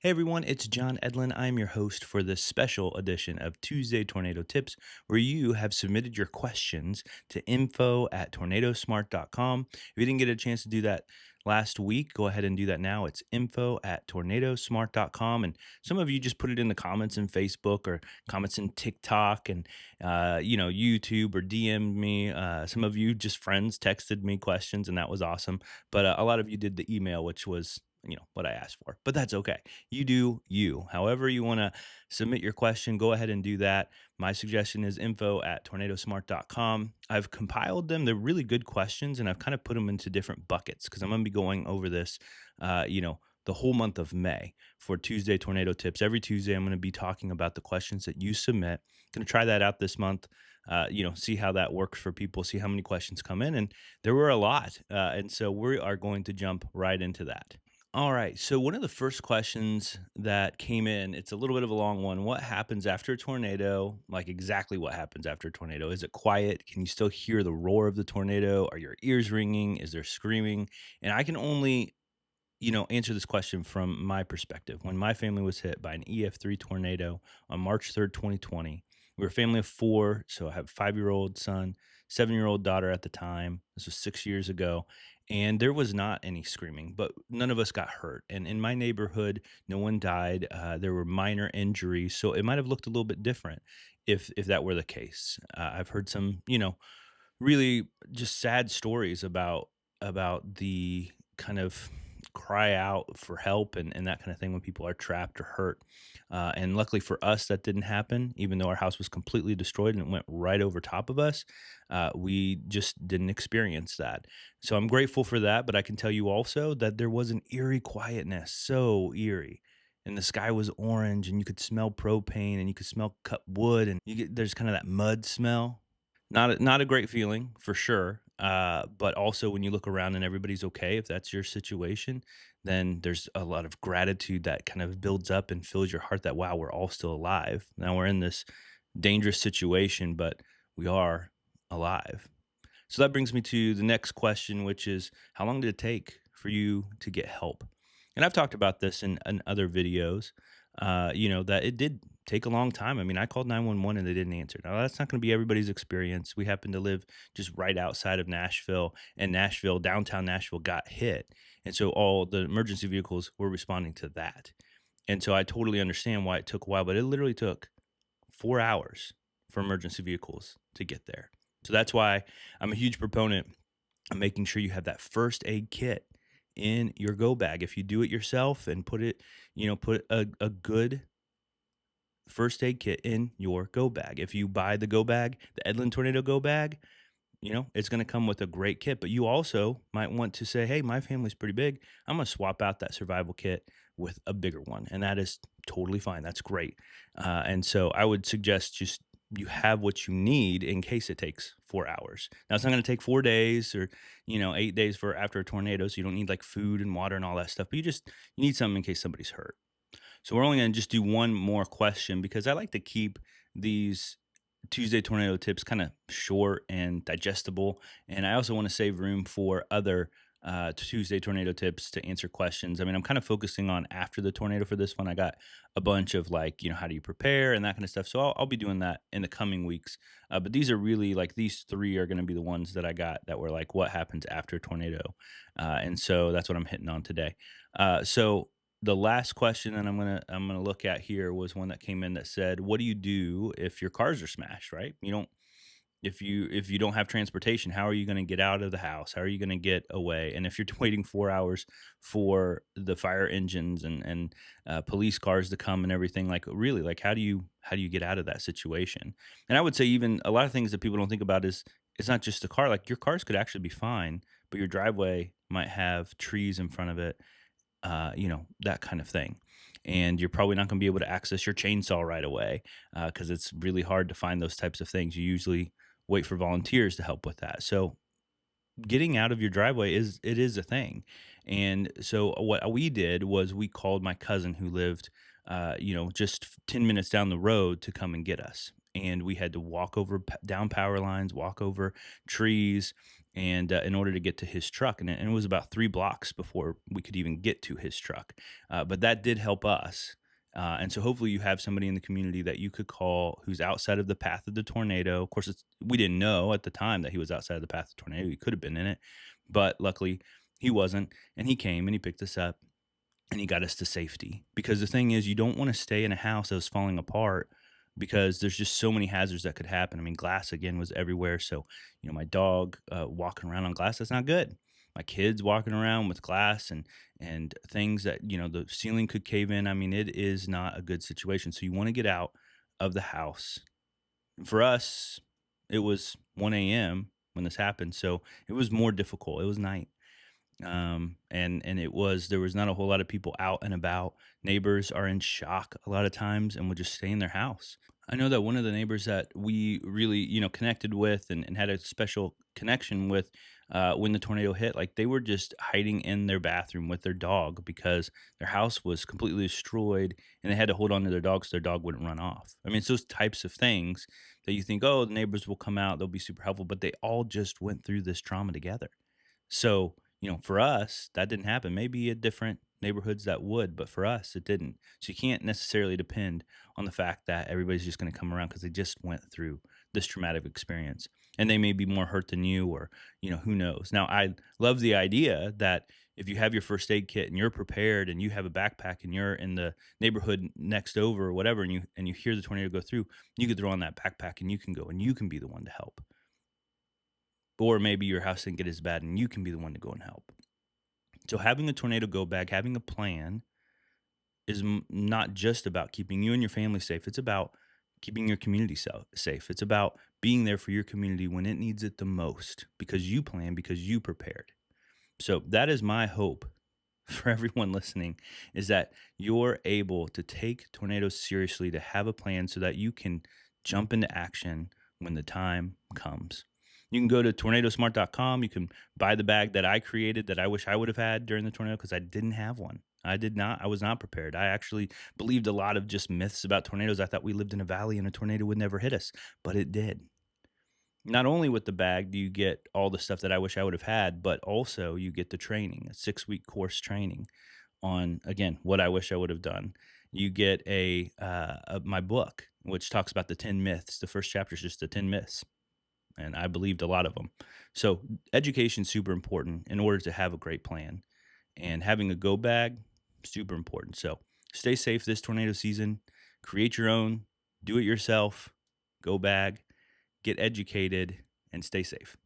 Hey everyone, it's Jon Edlin. I'm your host for this special edition of Tuesday Tornado Tips, where you have submitted your questions to info@tornadosmart.com. If you didn't get a chance to do that last week, go ahead and do that now. It's info@tornadosmart.com. And some of you just put it in the comments in Facebook or comments in TikTok and YouTube or DM'd me. Some of you just friends texted me questions, and that was awesome. But a lot of you did the email, which was what I asked for, but that's okay. You do you. However, you want to submit your question, go ahead and do that. My suggestion is info@tornadosmart.com. I've compiled them. They're really good questions, and I've kind of put them into different buckets because I'm going to be going over this, the whole month of May for Tuesday Tornado Tips. Every Tuesday, I'm going to be talking about the questions that you submit. Going to try that out this month. See how that works for people, see how many questions come in. And there were a lot. And so we are going to jump right into that. All right. So one of the first questions that came in, it's a little bit of a long one. What happens after a tornado? Like exactly what happens after a tornado? Is it quiet? Can you still hear the roar of the tornado? Are your ears ringing? Is there screaming? And I can only, answer this question from my perspective. When my family was hit by an EF3 tornado on March 3rd, 2020, we were a family of four. So I have a 5-year-old son, 7-year-old daughter at the time. This was 6 years ago. And there was not any screaming, but none of us got hurt. And in my neighborhood, no one died. There were minor injuries. So it might have looked a little bit different if that were the case. I've heard some, really just sad stories about the kind of cry out for help and that kind of thing when people are trapped or hurt. And luckily for us, that didn't happen, even though our house was completely destroyed and it went right over top of us. We just didn't experience that. So I'm grateful for that. But I can tell you also that there was an eerie quietness, so eerie. And the sky was orange, and you could smell propane, and you could smell cut wood, and there's kind of that mud smell. Not a great feeling for sure, but also when you look around and everybody's okay, if that's your situation, then there's a lot of gratitude that kind of builds up and fills your heart that, "Wow, we're all still alive." Now we're in this dangerous situation, but we are alive. So that brings me to the next question, which is, how long did it take for you to get help? And I've talked about this in other videos, that it did take a long time. I mean, I called 911 and they didn't answer. Now, that's not going to be everybody's experience. We happen to live just right outside of Nashville, and downtown Nashville, got hit. And so all the emergency vehicles were responding to that. And so I totally understand why it took a while, but it literally took 4 hours for emergency vehicles to get there. So that's why I'm a huge proponent of making sure you have that first aid kit in your go bag. If you do it yourself and put a good first aid kit in your go bag. If you buy the go bag, the Edlin Tornado go bag, it's going to come with a great kit. But you also might want to say, hey, my family's pretty big. I'm going to swap out that survival kit with a bigger one. And that is totally fine. That's great. And so I would suggest just you have what you need in case it takes 4 hours. Now, it's not going to take 4 days or, 8 days for after a tornado. So you don't need like food and water and all that stuff. But you need something in case somebody's hurt. So we're only going to just do one more question because I like to keep these Tuesday tornado tips kind of short and digestible. And I also want to save room for other Tuesday tornado tips to answer questions. I mean, I'm kind of focusing on after the tornado for this one. I got a bunch of like, how do you prepare and that kind of stuff. So I'll be doing that in the coming weeks. But these are really like these three are going to be the ones that I got that were like what happens after a tornado. And so that's what I'm hitting on today. So the last question that I'm gonna look at here was one that came in that said, "What do you do if your cars are smashed?" Right? You don't if you don't have transportation, how are you going to get out of the house? How are you going to get away? And if you're waiting 4 hours for the fire engines and police cars to come and everything, like really, like how do you get out of that situation? And I would say even a lot of things that people don't think about is it's not just the car. Like your cars could actually be fine, but your driveway might have trees in front of it, that kind of thing. And you're probably not going to be able to access your chainsaw right away because it's really hard to find those types of things. You usually wait for volunteers to help with that. So getting out of your driveway is a thing. And so what we did was we called my cousin who lived, just 10 minutes down the road to come and get us. And we had to walk over down power lines, walk over trees, and in order to get to his truck, and it was about 3 blocks before we could even get to his truck. But that did help us. And so hopefully you have somebody in the community that you could call who's outside of the path of the tornado. Of course, we didn't know at the time that he was outside of the path of the tornado. He could have been in it, but luckily he wasn't. And he came and he picked us up and he got us to safety. Because the thing is, you don't want to stay in a house that was falling apart because there's just so many hazards that could happen. I mean, glass again was everywhere. So, my dog walking around on glass, that's not good. My kids walking around with glass and things that, the ceiling could cave in. I mean, it is not a good situation. So you want to get out of the house. For us, it was 1 a.m. when this happened. So it was more difficult. It was night, and there was not a whole lot of people out and about. Neighbors are in shock a lot of times and would just stay in their house. I know that one of the neighbors that we really, connected with and had a special connection with, when the tornado hit, like they were just hiding in their bathroom with their dog because their house was completely destroyed and they had to hold on to their dog so their dog wouldn't run off. I mean, it's those types of things that you think, oh, the neighbors will come out, they'll be super helpful, but they all just went through this trauma together. So, for us, that didn't happen. Maybe at different neighborhoods that would, but for us, it didn't. So you can't necessarily depend on the fact that everybody's just going to come around because they just went through this traumatic experience and they may be more hurt than you, or, who knows. Now, I love the idea that if you have your first aid kit and you're prepared and you have a backpack and you're in the neighborhood next over or whatever, and you hear the tornado go through, you could throw on that backpack and you can go and you can be the one to help. Or maybe your house didn't get as bad and you can be the one to go and help. So having a tornado go bag, having a plan is not just about keeping you and your family safe. It's about keeping your community safe. It's about being there for your community when it needs it the most because you planned, because you prepared. So that is my hope for everyone listening, is that you're able to take tornadoes seriously, to have a plan so that you can jump into action when the time comes. You can go to tornadosmart.com. You can buy the bag that I created that I wish I would have had during the tornado because I didn't have one. I was not prepared. I actually believed a lot of just myths about tornadoes. I thought we lived in a valley and a tornado would never hit us, but it did. Not only with the bag do you get all the stuff that I wish I would have had, but also you get the training, a 6-week course training on, again, what I wish I would have done. You get my book, which talks about the 10 myths. The first chapter is just the 10 myths, and I believed a lot of them. So education is super important in order to have a great plan, and having a go bag, super important. So stay safe this tornado season. Create your own, do it yourself, go bag, get educated, and stay safe.